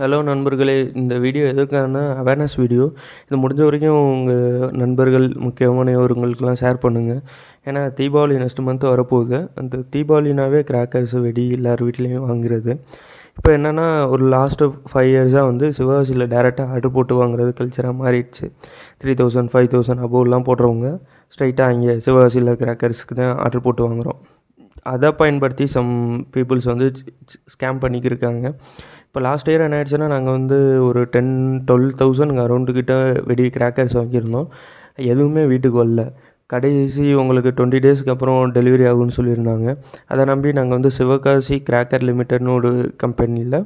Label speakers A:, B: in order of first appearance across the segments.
A: Hello நண்பர்களே, இந்த video எதற்கான awareness video. இது முடிஞ்ச வரைக்கும் உங்கள் நண்பர்கள் முக்கியமானவர்களுக்கெல்லாம் ஷேர் பண்ணுங்கள். ஏன்னா தீபாவளி நெக்ஸ்ட் மந்த் வரப்போகுது. அந்த தீபாவளினாவே கிராக்கர்ஸ் வெடி எல்லார் வீட்லேயும் வாங்குறது. இப்போ என்னென்னா ஒரு லாஸ்ட்டு 5 இயர்ஸாக வந்து சிவகாசியில் டேரெக்டாக ஆர்டர் போட்டு வாங்குறது கல்ச்சராக மாறிடுச்சு. 3000 5000 அபோவ்லாம் போடுறவங்க ஸ்ட்ரைட்டாக இங்கே சிவகாசியில் கிராக்கர்ஸ்க்கு தான் ஆர்டர் போட்டு வாங்குகிறோம். அதை பயன்படுத்தி சம் பீப்புள்ஸ் வந்து ஸ்கேம் பண்ணிக்கிருக்காங்க. இப்போ லாஸ்ட் இயர் என்ன ஆயிடுச்சுன்னா, நாங்கள் வந்து ஒரு 10-12,000 அரௌண்டுக்கிட்ட வெடி கிராக்கர்ஸ் வாங்கியிருந்தோம். எதுவுமே வீட்டுக்கு வரல. கடைசி உங்களுக்கு 20 டேஸ்க்கு அப்புறம் டெலிவரி ஆகும்னு சொல்லியிருந்தாங்க. அதை நம்பி நாங்கள் வந்து சிவகாசி கிராக்கர் லிமிட்டட்னு ஒரு கம்பெனியில்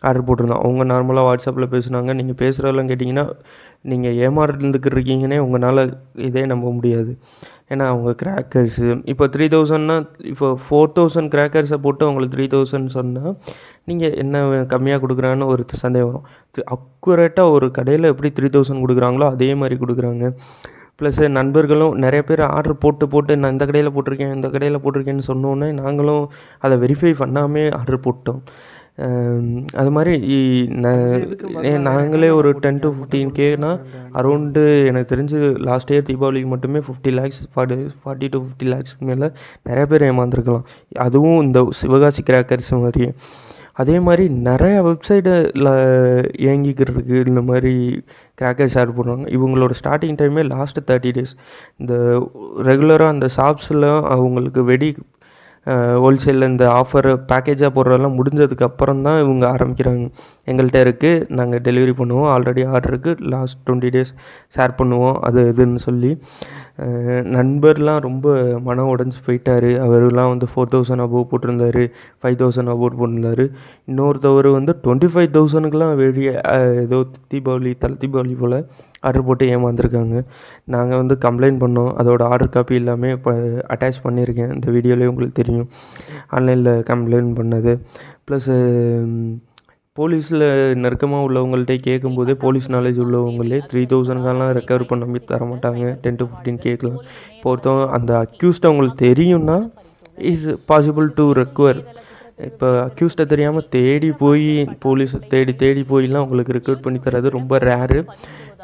A: ஆர்டர் போட்டிருந்தோம். அவங்க நார்மலாக வாட்ஸ்அப்பில் பேசுனாங்க. நீங்கள் பேசுகிறதெல்லாம் கேட்டிங்கன்னா நீங்கள் ஏமாறதுக்கு இருக்கீங்கன்னே உங்களால் இதே நம்ப முடியாது. ஏன்னா அவங்க கிராக்கர்ஸு இப்போ 3000னா இப்போ 4000 கிராக்கர்ஸை போட்டு அவங்களுக்கு 3000 சொன்னால் நீங்கள் என்ன கம்மியாக கொடுக்குறான்னு ஒரு சந்தேகம் வரும். அக்குரேட்டாக ஒரு கடையில் எப்படி 3000 கொடுக்குறாங்களோ அதே மாதிரி கொடுக்குறாங்க. ப்ளஸ்ஸு நண்பர்களும் நிறைய பேர் ஆர்டர் போட்டு நான் இந்த கடையில் போட்டிருக்கேன் இந்த கடையில் போட்டிருக்கேன்னு சொன்னோன்னே நாங்களும் அதை வெரிஃபை பண்ணாமே ஆர்டர் போட்டோம். அது மாதிரி நாங்களே ஒரு 10 to 15Kனா அரௌண்டு எனக்கு தெரிஞ்சு லாஸ்ட் இயர் தீபாவளிக்கு மட்டுமே 50 lakhs 40 to 50 lakhs மேலே நிறைய பேர் ஏமாந்துருக்கலாம். அதுவும் இந்த சிவகாசி கிராக்கர்ஸ் மாதிரி. அதே மாதிரி நிறையா வெப்சைட்டில் இயங்கிக்கிறதுக்கு இந்த மாதிரி கிராக்கர் ஷேர் பண்ணுவாங்க. இவங்களோட ஸ்டார்டிங் டைமே லாஸ்ட்டு 30 days. இந்த ரெகுலராக அந்த ஷாப்ஸில் அவங்களுக்கு வெடி ஹோல்சேலில் இந்த ஆஃபர் பேக்கேஜாக போடுறதெல்லாம் முடிஞ்சதுக்கு அப்புறம் தான் இவங்க ஆரம்பிக்கிறாங்க. எங்கள்கிட்ட இருக்குது, நாங்கள் டெலிவரி பண்ணுவோம், ஆல்ரெடி ஆர்டர் இருக்குது, லாஸ்ட் 20 days ஷேர் பண்ணுவோம், அது இதுன்னு சொல்லி நண்பர்லாம் ரொம்ப மனம் உடஞ்சி போயிட்டார். அவரெலாம் வந்து 4000 அபோவ் போட்டிருந்தார், 5000 அபோவ் போட்டிருந்தார். இன்னொருத்தவர் வந்து 25,000க்குலாம் வெளியே ஏதோ தீபாவளி போல் ஆர்டர் போட்டு ஏமாந்துருக்காங்க. நாங்கள் வந்து கம்ப்ளைண்ட் பண்ணோம். அதோட ஆர்டர் காப்பி எல்லாமே இப்போ அட்டாச் பண்ணியிருக்கேன். இந்த வீடியோலேயே உங்களுக்கு தெரியும் ஆன்லைனில் கம்ப்ளைண்ட் பண்ணது. ப்ளஸ்ஸு போலீஸில் நெருக்கமாக உள்ளவங்கள்ட்டே கேட்கும்போதே போலீஸ் நாலேஜ் உள்ளவங்களே 3000லாம் ரெக்கவர் பண்ண தர மாட்டாங்க. 10 to 15Kலாம். இப்போ ஒருத்தவங்க அந்த அக்யூஸ்ட் அவங்களுக்கு தெரியும்னா இஸ் பாசிபிள் டு ரெக்கவர். இப்போ அக்யூஸ்ட்டை தெரியாமல் தேடி போய் போலீஸ் தேடி போயெலாம் உங்களுக்கு ரெக்கவர் பண்ணி தரது ரொம்ப ரேரு.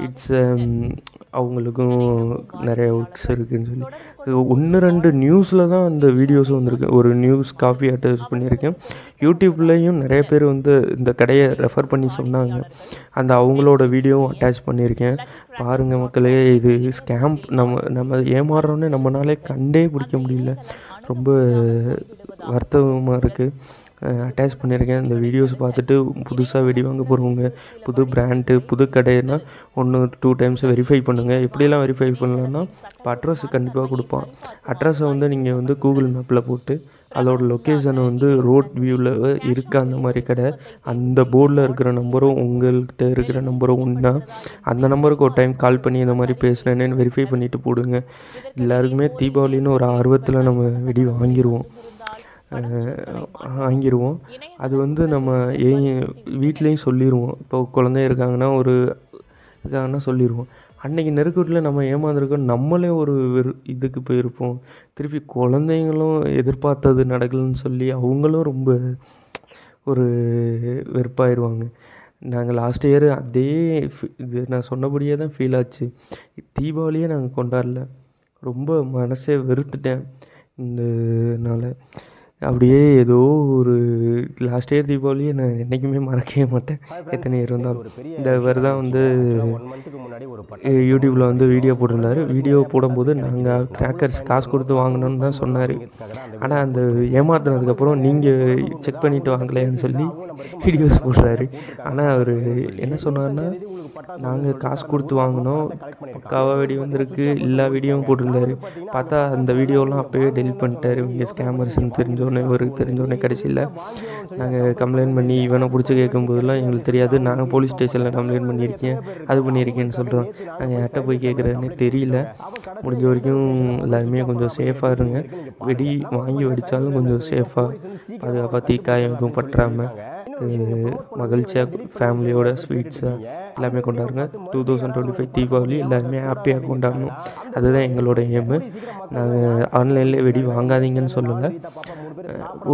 A: இட்ஸ் அவங்களுக்கும் நிறைய ஒர்க்ஸ் இருக்குதுன்னு சொல்லி 1-2 நியூஸில் தான் அந்த வீடியோஸும் வந்திருக்கு. ஒரு நியூஸ் காப்பி அட்டாச் பண்ணியிருக்கேன். யூடியூப்லேயும் நிறைய பேர் வந்து இந்த கடையை ரெஃபர் பண்ணி சொன்னாங்க. அந்த அவங்களோட வீடியோவும் அட்டாச் பண்ணியிருக்கேன். பாருங்கள் மக்களே, இது ஸ்கேம். நம்ம ஏமாறுறோன்னு நம்மளாலே கண்டே பிடிக்க முடியல. ரொம்ப வருத்தமாக இருக்குது. அட்டாச் பண்ணியிருக்கேன். இந்த வீடியோஸ் பார்த்துட்டு புதுசாக வெடி வாங்க போகிறவங்க, புது பிராண்டு, புது கடைன்னா 1-2 times வெரிஃபை பண்ணுங்கள். எப்படிலாம் வெரிஃபை பண்ணலான்னா இப்போ அட்ரஸ் கண்டிப்பாக கொடுப்பான். அட்ரஸை வந்து நீங்கள் வந்து கூகுள் மேப்பில் போட்டு அதோட லொக்கேஷனை வந்து ரோட் வியூவில் இருக்க அந்த மாதிரி கடை, அந்த போர்டில் இருக்கிற நம்பரும் உங்கள்கிட்ட இருக்கிற நம்பரும் ஒன்றா, அந்த நம்பருக்கு ஒரு டைம் கால் பண்ணி இந்த மாதிரி பேசுகிறேன்னு வெரிஃபை பண்ணிவிட்டு போடுங்க. எல்லாருக்குமே தீபாவளின்னு ஒரு ஆர்வத்தில் நம்ம வெடி வாங்கிடுவோம். அது வந்து நம்ம வீட்லேயும் சொல்லிடுவோம். இப்போ குழந்தை இருக்காங்கன்னா சொல்லிடுவோம். அன்றைக்கி நெருக்கடியில் நம்ம ஏமாந்துருக்கோம். நம்மளே ஒரு இதுக்கு போயிருப்போம். திருப்பி குழந்தைங்களும் எதிர்பார்த்தது நடக்கலன்னு சொல்லி அவங்களும் ரொம்ப ஒரு வெறுப்பாயிருவாங்க. நாங்கள் லாஸ்ட் இயர் அதே இது நான் சொன்னபடியே தான் ஃபீல் ஆச்சு. தீபாவளியே நாங்கள் கொண்டாடல. ரொம்ப மனசே வெறுத்துட்டேன் இதனால. அப்படியே ஏதோ ஒரு லாஸ்ட் இயர் தீபாவளியை நான் என்றைக்குமே மறக்கவே மாட்டேன், எத்தனை இயர் இருந்தாலும். இந்த இவர் தான் வந்து யூடியூப்பில் வந்து வீடியோ போட்டிருந்தார். வீடியோ போடும்போது நாங்கள் கிராக்கர்ஸ் காசு கொடுத்து வாங்கினோன்னு தான் சொன்னார். ஆனால் அந்த ஏமாத்தினதுக்கப்புறம் நீங்கள் செக் பண்ணிவிட்டு வாங்கலையான்னு சொல்லி வீடியோஸ் போடுறாரு. ஆனால் அவர் என்ன சொன்னார்னா, நாங்கள் காசு கொடுத்து வாங்கினோம், பக்காவாக வெடி வந்திருக்கு, எல்லா வீடியோவும் போட்டிருந்தாரு. பார்த்தா அந்த வீடியோலாம் அப்போயே டெலிட் பண்ணிட்டார். இங்கே ஸ்கேமர்ஸ்ன்னு தெரிஞ்சோடனே கடைசியில் நாங்கள் கம்ப்ளைண்ட் பண்ணி இவனை பிடிச்சி கேட்கும்போதெல்லாம் எங்களுக்கு தெரியாது, நாங்கள் போலீஸ் ஸ்டேஷனில் கம்ப்ளைண்ட் பண்ணியிருக்கேன், அது பண்ணியிருக்கேன்னு சொல்கிறோம். நாங்கள் யார்கிட்ட போய் கேட்குறதுன்னு தெரியல. முடிஞ்ச வரைக்கும் எல்லாருமே கொஞ்சம் சேஃபாக இருங்க. வெடி வாங்கி வெடித்தாலும் கொஞ்சம் சேஃபாக பாதுகாப்பாக தீக்காயம் எதுவும் பற்றாமல் மகிழ்ச்சியாக ஃபேமிலியோட ஸ்வீட்ஸாக எல்லாமே கொண்டாடுங்க. 2025 தீபாவளி எல்லாருமே ஹாப்பியாக கொண்டாடணும். அதுதான் எங்களோட எய்மு. நாங்கள் ஆன்லைன்லேயே வெடி வாங்காதீங்கன்னு சொல்லுங்கள்.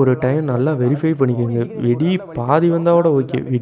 A: ஒரு டைம் நல்லா வெரிஃபை பண்ணிக்கோங்க. வெடி பாதி வந்தால் கூட ஓகே, வெடி